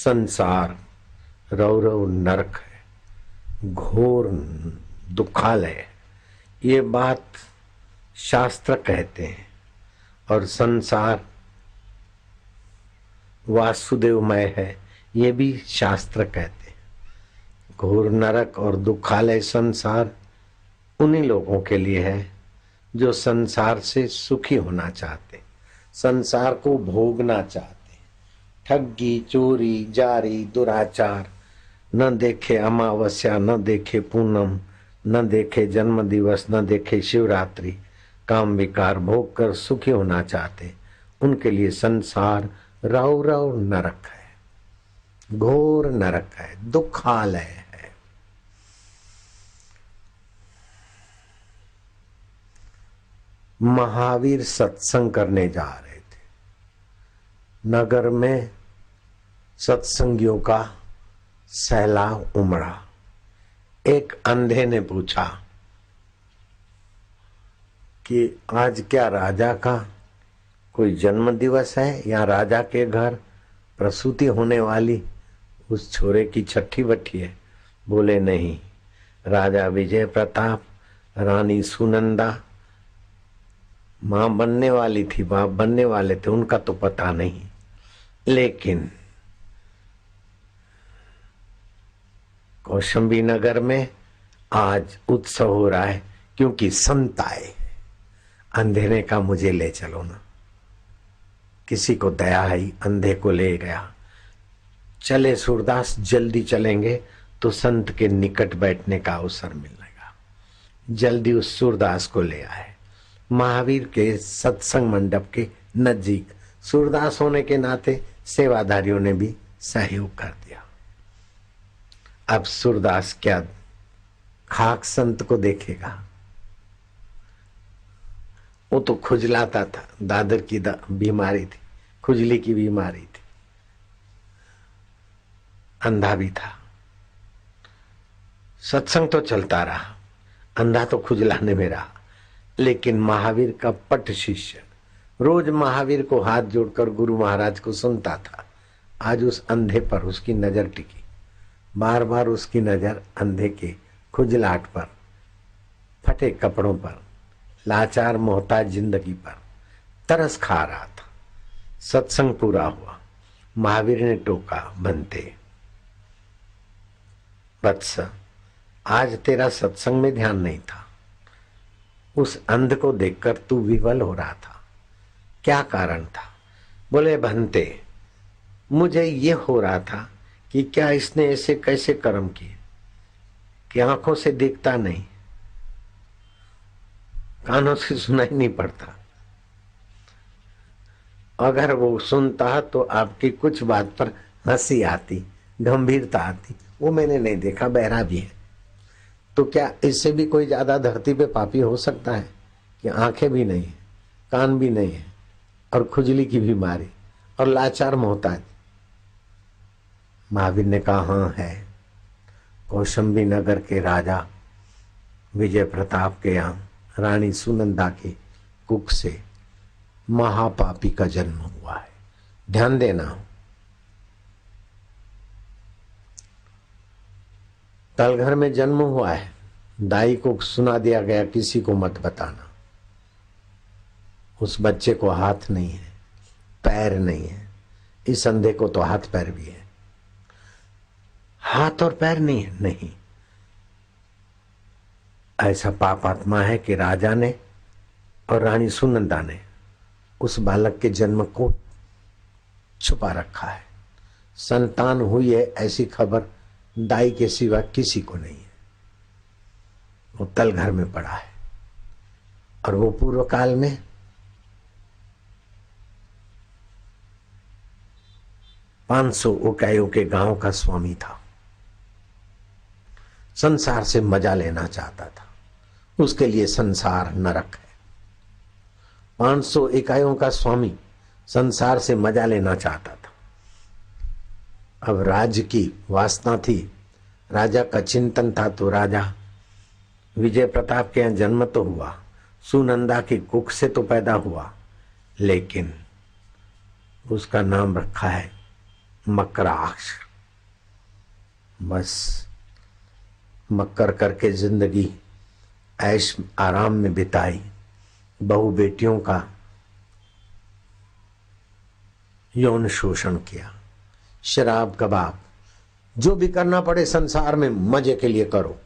संसार रौरव नरक है, घोर दुखालय है। ये बात शास्त्र कहते हैं। और संसार वासुदेवमय है, ये भी शास्त्र कहते हैं। घोर नरक और दुखालय संसार उन्हीं लोगों के लिए है जो संसार से सुखी होना चाहते, संसार को भोगना चाहते। ठगी, चोरी, जारी, दुराचार, न देखे अमावस्या, न देखे पूनम, न देखे जन्म दिवस, न देखे शिवरात्रि, काम विकार भोग कर सुखी होना चाहते, उनके लिए संसार रौरव नरक है, घोर नरक है, दुखालय है। महावीर सत्संग करने जा रहे थे। नगर में सत्संगियों का सैलाब उमड़ा। एक अंधे ने पूछा कि आज क्या राजा का कोई जन्म दिवस है या राजा के घर प्रसूति होने वाली उस छोरे की छठी बट्ठी है? बोले नहीं, राजा विजय प्रताप, रानी सुनंदा मां बनने वाली थी, बाप बनने वाले थे, उनका तो पता नहीं, लेकिन कौशंबी नगर में आज उत्सव हो रहा है क्योंकि संत आए। अंधे ने कहा मुझे ले चलो ना। किसी को दया आई, अंधे को ले गया। चले सूरदास, जल्दी चलेंगे तो संत के निकट बैठने का अवसर मिलेगा। जल्दी उस सूरदास को ले आए। महावीर के सत्संग मंडप के नजदीक। सूरदास होने के नाते सेवादारियों ने भी सहयोग कर दिया। अब सूरदास क्या खाक संत को देखेगा? वो तो खुजलाता था, दादर की बीमारी थी, खुजली की बीमारी थी, अंधा भी था। सत्संग तो चलता रहा, अंधा तो खुजलाने में रहा। लेकिन महावीर का पट शिष्य रोज महावीर को हाथ जोड़कर गुरु महाराज को सुनता था। आज उस अंधे पर उसकी नजर टिकी। बार बार उसकी नजर अंधे के खुजलाहट पर, फटे कपड़ों पर, लाचार मोहताज जिंदगी पर तरस खा रहा था। सत्संग पूरा हुआ। महावीर ने टोका, बनते वत्स, आज तेरा सत्संग में ध्यान नहीं था। उस अंध को देखकर तू विवल हो रहा था, क्या कारण था? बोले भंते, मुझे ये हो रहा था कि क्या इसने ऐसे कैसे कर्म किए कि आंखों से दिखता नहीं, कानों से सुनाई नहीं पड़ता। अगर वो सुनता तो आपकी कुछ बात पर हंसी आती, गंभीरता आती। वो मैंने नहीं देखा, बहरा भी है। तो क्या इससे भी कोई ज्यादा धरती पे पापी हो सकता है कि आंखें भी नहीं है, कान भी नहीं है और खुजली की बीमारी और लाचार मोहताज? महावीर ने कहा हाँ है। कौशंबी नगर के राजा विजय प्रताप के यहाँ रानी सुनंदा के कुख से महापापी का जन्म हुआ है। ध्यान देना। तलघर में जन्म हुआ है। दाई को सुना दिया गया किसी को मत बताना। उस बच्चे को हाथ नहीं है, पैर नहीं है। इस अंधे को तो हाथ पैर भी है। हाथ और पैर नहीं है, नहीं। ऐसा पाप आत्मा है कि राजा ने और रानी सुनंदा ने उस बालक के जन्म को छुपा रखा है। संतान हुई है ऐसी खबर दाई के सिवा किसी को नहीं है। वो तल घर में पड़ा है। और वो पूर्व काल में पांच 500 उकाइयों के गांव का स्वामी था। संसार से मजा लेना चाहता था। उसके लिए संसार नरक है। 500 इकाइयों का स्वामी संसार से मजा लेना चाहता था। अब राज्य की वासना थी, राजा का चिंतन था, तो राजा विजय प्रताप के यहाँ जन्म तो हुआ, सुनंदा की कुख से तो पैदा हुआ, लेकिन उसका नाम रखा है मकराक्ष, बस मकर करके जिंदगी ऐश आराम में बिताई, बहू बेटियों का यौन शोषण किया, शराब कबाब, जो भी करना पड़े संसार में मजे के लिए करो,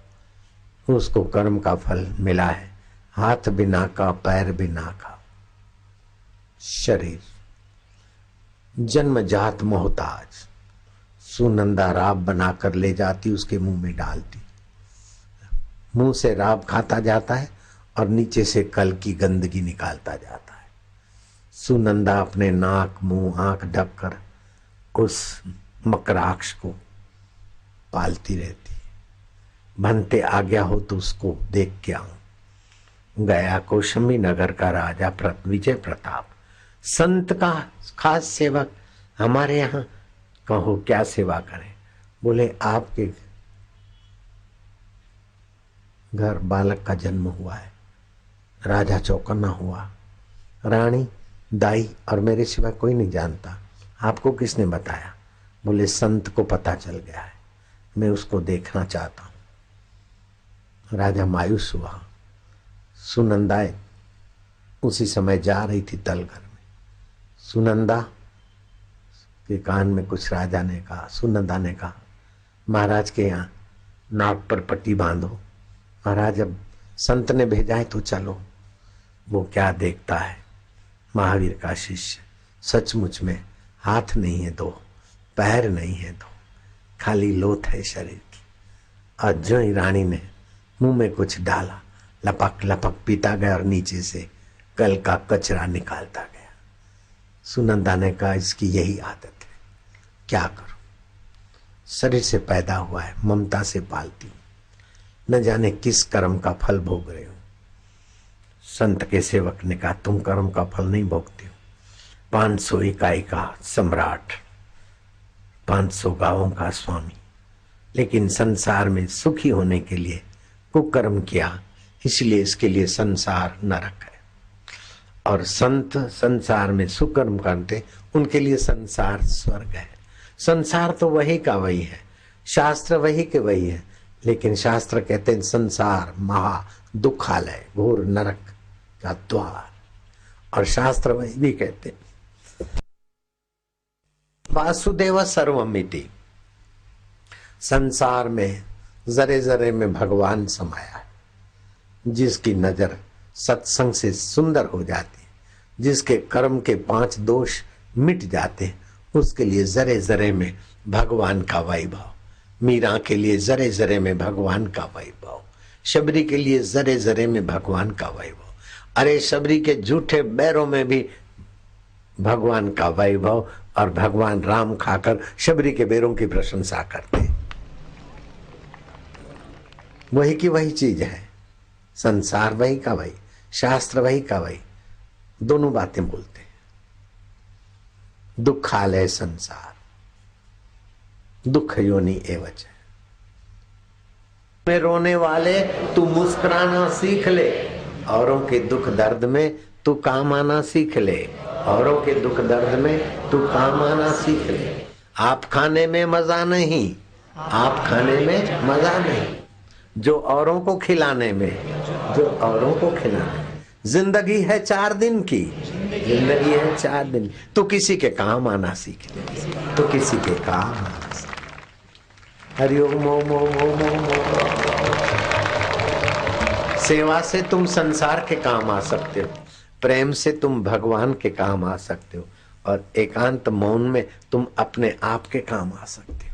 उसको कर्म का फल मिला है। हाथ बिना का, पैर बिना का शरीर, जन्मजात मोहताज। सुनंदा राब बनाकर ले जाती, उसके मुंह में डालती, मुंह से राब खाता जाता है और नीचे से कल की गंदगी निकालता जाता है। सुनंदा अपने नाक, मुंह, आंख ढककर उस मकराक्ष को पालती रहती। बनते आ गया हो तो उसको देख के आऊं। गया कौशंबी नगर का राजा विजय प्रताप, संत का खास सेवक, हमारे यहाँ कहो क्या सेवा करें? बोले आपके घर बालक का जन्म हुआ है। राजा चौकन्ना हुआ, रानी, दाई और मेरे सिवा कोई नहीं जानता, आपको किसने बताया? बोले संत को पता चल गया है, मैं उसको देखना चाहता हूं। राजा मायूस हुआ। सुनंदा उसी समय जा रही थी तलघर में। सुनंदा के कान में कुछ राजा ने कहा, सुनंदा ने कहा महाराज के यहाँ नाक पर पट्टी बांधो, महाराज अब संत ने भेजा है तो चलो। वो क्या देखता है, महावीर का शिष्य, सचमुच में हाथ नहीं है दो, पैर नहीं है दो, खाली लोथ है शरीर की। और जो ही रानी ने मुंह में कुछ डाला, लपक लपक पीता गया और नीचे से कल का कचरा निकालता गया। सुनंदा ने कहा इसकी यही आदत है, क्या करूं? शरीर से पैदा हुआ है, ममता से पालती हूं, न जाने किस कर्म का फल भोग रहे हो। संत के सेवक ने कहा तुम कर्म का फल नहीं भोगते हो। 500 इकाई का सम्राट, 500 गांवों का स्वामी, लेकिन संसार में सुखी होने के लिए कुकर्म किया, इसलिए इसके लिए संसार नरक है। और संत संसार में सुकर्म करते, उनके लिए संसार स्वर्ग है। संसार तो वही का वही है, शास्त्र वही के वही है, लेकिन शास्त्र कहते हैं संसार महा दुखालय, घोर नरक का द्वार। और शास्त्र वही भी कहते हैं वासुदेव सर्वमिति, संसार में जरे जरे में भगवान समाया है। जिसकी नजर सत्संग से सुंदर हो जाती है, जिसके कर्म के 5 दोष मिट जाते हैं, उसके लिए जरे जरे में भगवान का वैभव। मीरा के लिए जरे जरे में भगवान का वैभव, शबरी के लिए जरे जरे में भगवान का वैभव। अरे शबरी के झूठे बैरों में भी भगवान का वैभव, और भगवान राम खाकर शबरी के बैरों की प्रशंसा करते। वही की वही चीज है, संसार वही का वही, शास्त्र वही का वही, दोनों बातें बोलते हैं। दुखालय संसार, दुख योनि एवच। में रोने वाले तू मुस्कुराना सीख ले, औरों के दुख दर्द में तू काम आना सीख ले, औरों के दुख दर्द में तू काम आना सीख ले। आप खाने में मजा नहीं, आप खाने में मजा नहीं, जो औरों को खिलाने में, जो औरों को खिलाने। जिंदगी है 4 दिन की, जिंदगी है 4 दिन, तो किसी के काम आना सीख ले, तो किसी के काम आना सीख। हरिओम ओम ओम ओम ओम ओम। सेवा से तुम संसार के काम आ सकते हो, प्रेम से तुम भगवान के काम आ सकते हो, और एकांत मौन में तुम अपने आप के काम आ सकते हो।